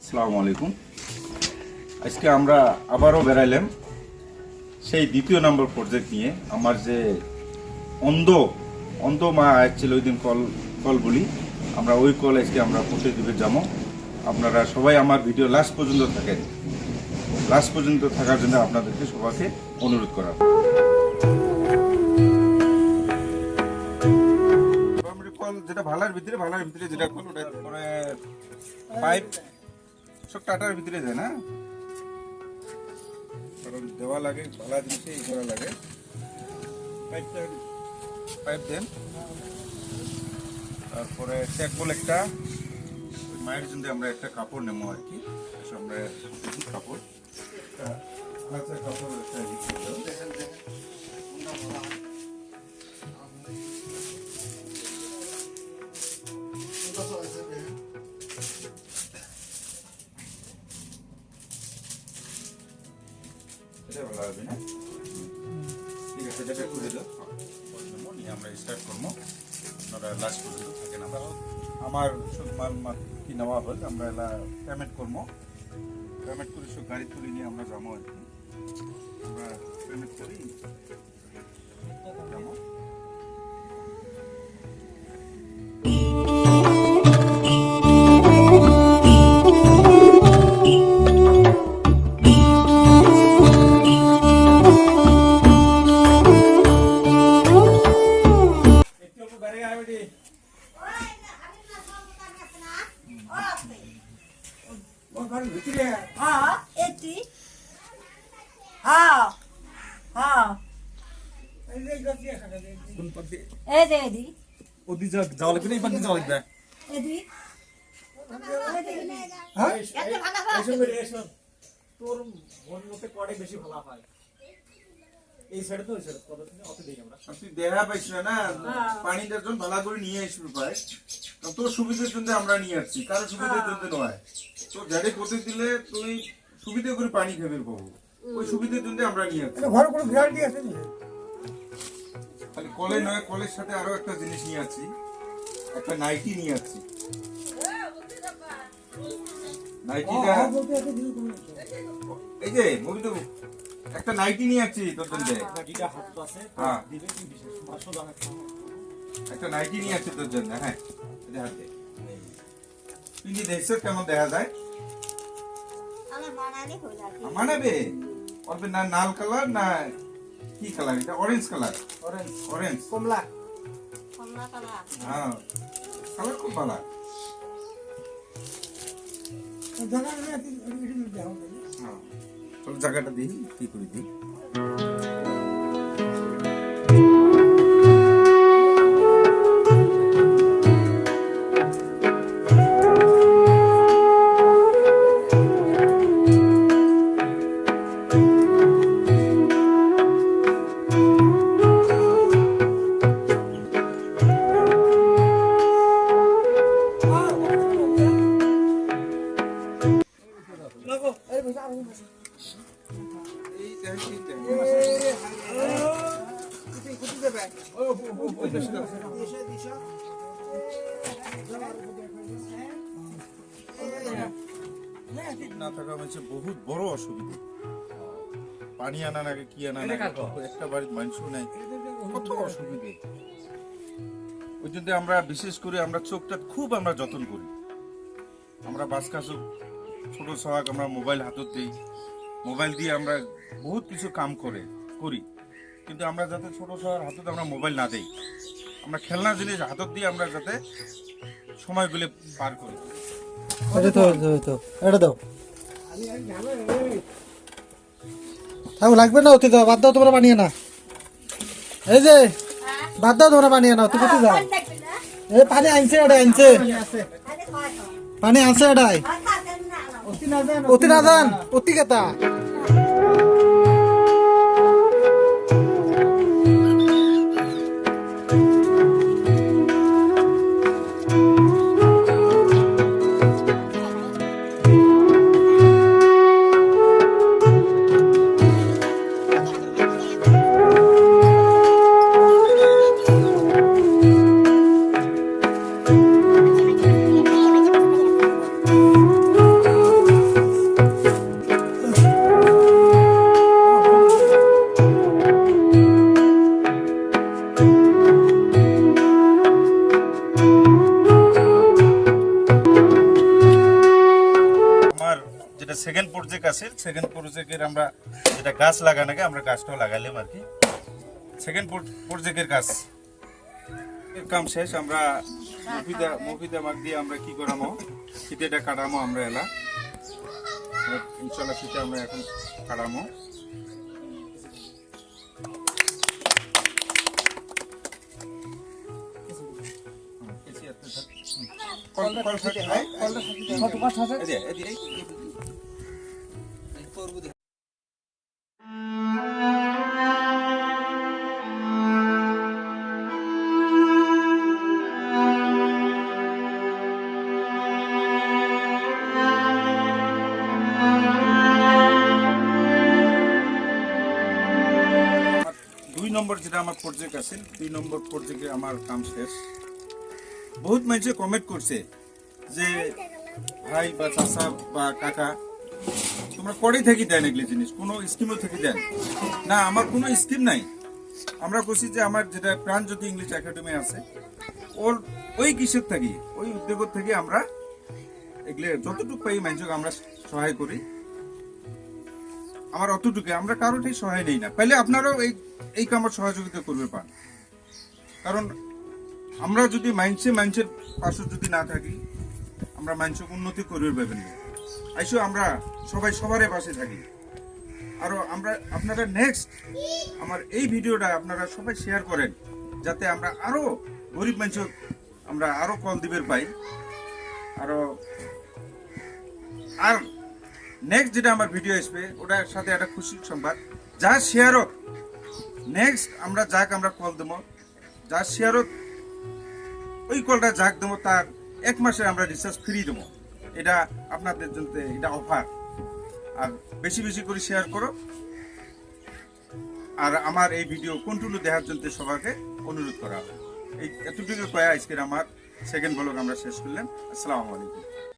আসসালামু আলাইকুম। আজকে আমরা আবারও বেরাইলাম সেই দ্বিতীয় নম্বর প্রজেক্ট নিয়ে। আমার যে অন্ধ অন্ধ মা আসছিল ওই দিন কল বলি, আমরা ওই কল আজকে আমরা পৌঁছে দিবে যাবো। আপনারা সবাই আমার ভিডিও লাস্ট পর্যন্ত থাকেন, লাস্ট পর্যন্ত থাকার জন্য আপনাদেরকে সবাইকে অনুরোধ করা। কল যেটা ভালার ভিতরে যেটা কল ওটা করে পাইপ সব টাটার ভিতরে যায় না, কারণ দেওয়া লাগে ভালা জিনিসে ই করা লাগে। পাইপ দেন, তারপরে চেকবল একটা মায়ের জন্য আমরা একটা কাপড় নেবো আর কি। আমরা কাপড় কাপড় একটা ভালো হবে না, ঠিক আছে। যেটা করে দাও নিয়ে আমরা স্টার্ট করবো, আপনারা লাস্ট পর্যন্ত থাকেন। আমার সব মাল কি নেওয়া হবে আমরা এলা পেমেন্ট করবো, পেমেন্ট করে সব গাড়ি তুলে নিয়ে আমরা যাবো আর কি। আমরা পেমেন্ট করি যাবো। পানিটার জন্য ভালো করে নিয়ে আসবি ভাই, তোর সুবিধার জন্য আমরা নিয়ে আসছি, কারো সুবিধার জন্য নয়। তো যারে করতে দিলে তুই সুবিধা করে পানি খাবে পাবো, ওই সুবিধার জন্য আমরা নিয়ে আসছি। ঘরে কোনো গ্যারান্টি আছে না, খালি কলে নয়, কলের সাথে আরো একটা জিনিস নিয়ে আসছি, একটা নাইটি নিয়ে আসছি। নাইটিটা এই যে মুভি তো একটা নাইটি নিয়ে আসছি তোর জন্য। হ্যাঁ একটা নাইটি নিয়ে আসছি তোর জন্য। হ্যাঁ হাতে পিন্ডি দেখছো কেমন দেখা যায়, মানাবে। অল্প না লাল কালার না কি কালার, এটা অরেঞ্জ কালার, অরেঞ্জ কমলা কালার। হ্যাঁ কালার খুব ভালো। চলো জায়গাটা দিই কি করে দিই। না থাকা হচ্ছে বহুত বড় অসুবিধা। পানি আনা নাকি কি আনা নাকি একটা বাড়ির মানুষও নাই, কত অসুবিধা। ওই জন্য আমরা বিশেষ করে আমরা চোখটা খুব আমরা যত্ন করি। আমরা বাসকা চোখ ছোট সোহাগ আমরা মোবাইল হাতত দিই, মোবাইল দিয়ে আমরা বহুত কিছু কাম করি, কিন্তু আমরা যাতে ছোট সোহাগ হাতত আমরা মোবাইল না দেই, আমরা খেলনা জিনিস হাতত দিয়ে আমরা যাতে সময়গুলো পার করি। লাগবে না, অতি দাও, বাদ দাও, তোমরা বানিয়ে না। এই যে বাদ দাও, তোমরা বানিয়ে নাও। তুমি যাও, এই পানি আনছে, পানি আনছে এটাই অতি না যান, অতি কেতা। যেটা সেকেন্ড প্রজেক্ট আছে, সেকেন্ড প্রজেক্টের আমরা যেটা গাছ লাগানোকে আমরা গাছটাও লাগাইলাম আর কি। সেকেন্ড প্রজেক্টের গাছ এর কাম শেষ। আমরা মফিদা মাগ দিয়ে আমরা কি করামো, ফিতেটা কাটামো আমরা এলা ইনশাল্লাহ। ফিতে আমরা এখন কাটামো। দুই নম্বর যেটা আমার প্রজেক্ট আছে, 2 নম্বর প্রজেক্টে আমার কাম শেষ। বহুত মানুষে কমেন্ট করছে যে ভাই বা চাচা বা কাকা তোমরা করেই থাকি দেন এগুলি জিনিস, কোনো স্কিমও থেকে দেন না। আমার কোনো স্কিম নাই। আমরা বলছি যে আমার যেটা প্রাণজ্যোতি ইংলিশ একাডেমি আছে, ওর ওই কিসের থাকি, ওই উদ্যোগ থেকে আমরা এগুলো যতটুকু পাই মানুষকে আমরা সহায় করি। আমার অতটুকু, আমরা কারোটাই সহায় নেই না। পাইলে আপনারাও এই কামের সহযোগিতা করবে পান। কারণ আমরা যদি মানুষের পাশে যদি না থাকি, আমরা মানুষকে উন্নতি করবে পাবেন না। আইসো আমরা সবাই সবার পাশে থাকি। আরো আমরা আপনারা নেক্সট আমার এই ভিডিওটা আপনারা সবাই শেয়ার করেন, যাতে আমরা আরো গরিব মানুষ আমরা আরো কল দিবের পাই। আর নেক্সট যেটা আমার ভিডিও আসবে ওটার সাথে একটা খুশির সংবাদ, যা শেয়ারও নেক্সট আমরা কল দেবো, যা শেয়ারও ওই কলটা যাক দেবো তার 1 মাসের আমরা রিচার্জ ফ্রি দেবো। এটা আপনাদের জন্য এটা অফার। আর বেশি বেশি করে শেয়ার করো। আর আমার এই ভিডিও কন্টিনিউ দেখার জন্য সবাইকে অনুরোধ করা হবে। এই এতটুকু কয়া আজকের আমার সেকেন্ড ব্লগ আমরা শেষ করলাম। আসসালামু আলাইকুম।